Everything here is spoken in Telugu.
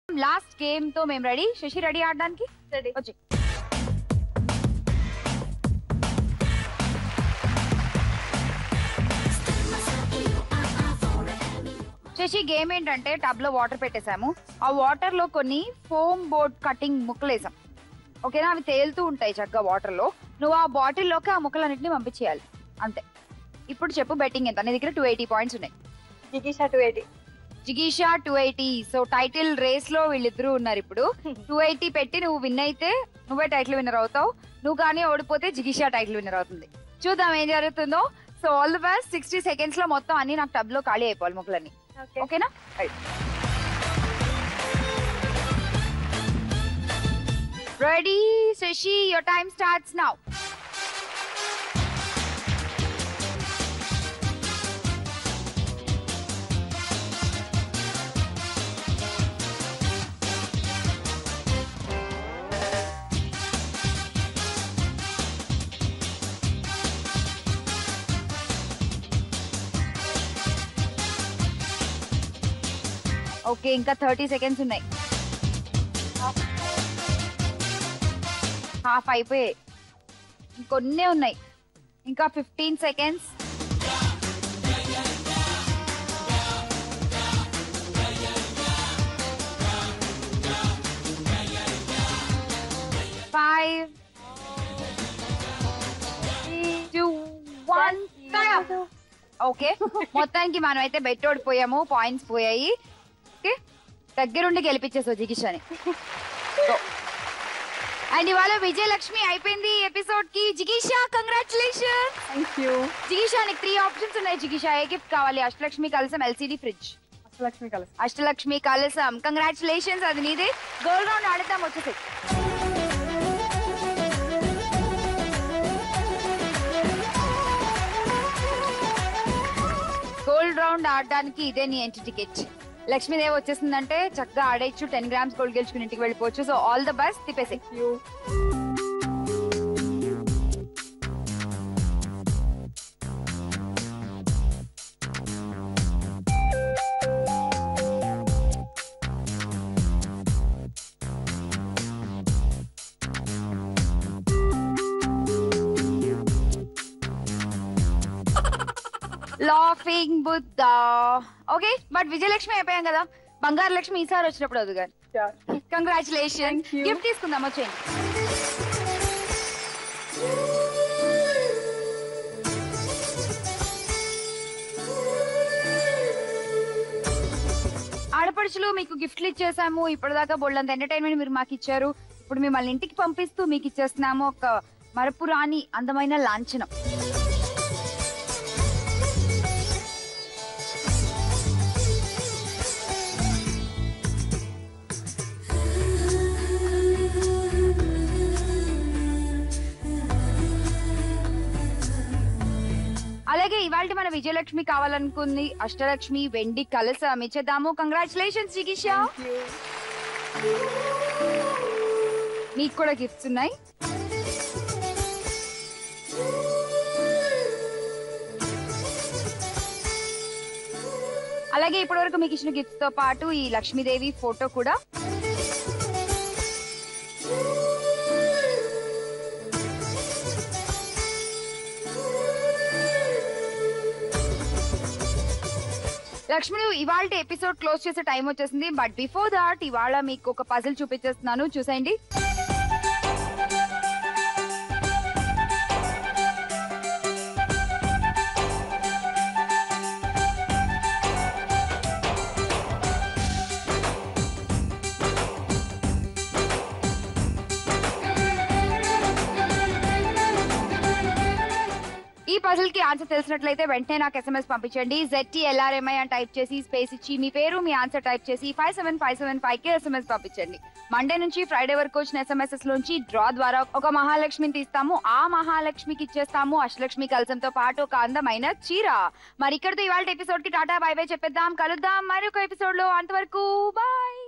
లాస్ట్ గేమ్ తో మేము రెడీ. శశి రెడీ ఆడడానికి? రెడీ. వచ్చి శశి గేమ్ ఏంటంటే టబ్ లో వాటర్ పెట్టేసాము. ఆ వాటర్ లో కొన్ని ఫోమ్ బోర్డ్ కటింగ్ ముక్కలు వేసాం. ఓకేనా? అవి తేలుతూ ఉంటాయి చక్కగా వాటర్ లో. నువ్వు ఆ బాటిల్ లోకి ఆ ముక్కలన్నింటినీ పంపించేయాలి అంతే. ఇప్పుడు చెప్పు బెట్టింగ్ ఎంత? నీ దగ్గర 280 పాయింట్స్ ఉన్నాయి. జిగీషా 280. జిగీషా 280. సో టైటిల్ రేస్ లో వీళ్ళిద్దరూ ఉన్నారు ఇప్పుడు. 280 పెట్టి నువ్వు విన్ అయితే నువ్వే టైటిల్ విన్నర్ అవుతావు. నువ్వు కానీ ఓడిపోతే జిగీషా టైటిల్ విన్నర్ అవుతుంది. చూద్దాం ఏం జరుగుతుందో. So all the best. 60 seconds లో మొత్తం అన్ని నాకు టబ్ లో ఖాళీ అయిపోవాలి ముక్కలన్నీ. ఓకేనా? Ready Shashi, your time starts now. Okay, ఇంకా 30 సెకండ్స్ ఉన్నాయి. హాఫ్ అయిపోయాయి, ఇంకొన్నే ఉన్నాయి. ఇంకా 15 సెకండ్స్. Five, 3, 2, 1. ఓకే, మొత్తానికి మనం అయితే బెట్ ఓడిపోయాము. పాయింట్స్ పోయాయి. ఓకే, దగ్గరుండి గెలిపించేసావు జిగీషాని. అండ్ ఇవాళ విజయలక్ష్మి అయిపోయింది ఎపిసోడ్ కి. జిగీషా కంగ్రాచులేషన్. Thank you. జిగీషా నీకు 3 ఆప్షన్స్ ఉన్నాయి. జిగీషా ఏ గిఫ్ట్ కావాలి? అష్టలక్ష్మి కలసం, ఎల్సిడి ఫ్రిడ్జ్. అష్టలక్ష్మి కలసం. అష్టలక్ష్మి కలసం, కంగ్రాచులేషన్స్, అది నీదే. గోల్డ్ రౌండ్ ఆడతాం, వచ్చేసి గోల్డ్ రౌండ్ ఆడడానికి ఇదే నీ ఎంట్రీ టికెట్. లక్ష్మీదేవి వచ్చేసిందంటే చక్కగా ఆడేచ్చు. 10 గ్రామ్స్ గోల్డ్ గెలుచుకుని ఇంటికి వెళ్ళిపోవచ్చు. So all the best. తిప్పేసి laughing Buddha. Okay, but Vijayalakshmi అయిపోయాం కదా. బంగారు లక్ష్మి ఈసారి వచ్చినప్పుడు వద్దు గారు. కంగ్రాచులేషన్. గిఫ్ట్ తీసుకుందాం, వచ్చేయండి. ఆడపడుచులు మీకు గిఫ్ట్లు ఇచ్చేసాము. ఇప్పటిదాకా బోల్డంత ఎంటర్టైన్మెంట్ మీరు మాకు ఇచ్చారు. ఇప్పుడు మిమ్మల్ని ఇంటికి పంపిస్తూ మీకు ఇచ్చేస్తున్నాము ఒక మరపురాని అందమైన లాంఛనం. అలాగే ఇవాళ మన విజయలక్ష్మి కావాలనుకుంది అష్టలక్ష్మి వెండి కలసం ఇచ్చేద్దాము. కంగ్రాచులేషన్స్ జిగీషా. మీకు కూడా గిఫ్ట్స్ ఉన్నాయి. అలాగే ఇప్పటి వరకు మీకు ఇచ్చిన గిఫ్ట్స్ తో పాటు ఈ లక్ష్మీదేవి ఫోటో కూడా. లక్ష్మి, ఇవాళ ఎపిసోడ్ క్లోజ్ చేసే టైం వచ్చేసింది. బట్ బిఫోర్ దాట్ ఇవాళ మీకు ఒక పజిల్ చూపించేస్తున్నాను, చూసేయండి. ఈ పజిల్ కి ఆన్సర్ తెలిసినట్లయితే వెంటనే నాకు SMS పంపించండి. ZTLRMI అని టైప్ చేసి స్పేస్ ఇచ్చి మీ పేరు మీ ఆన్సర్ టైప్ చేసి 57575 కి SMS పంపించండి. మండే నుంచి ఫ్రైడే వరకు వచ్చిన SMS లోంచి డ్రా ద్వారా ఒక మహాలక్ష్మిని తీస్తాము. ఆ మహాలక్ష్మికి ఇచ్చేస్తాము అష్టలక్ష్మి కలసంతో పాటు ఒక అందమైన చీర. మరి ఇక్కడితో ఇవాళ ఎపిసోడ్ కి టాటా బై బై చెప్పేద్దాం. కలుద్దాం మరొక ఎపిసోడ్ లో. అంతవరకు బాయ్.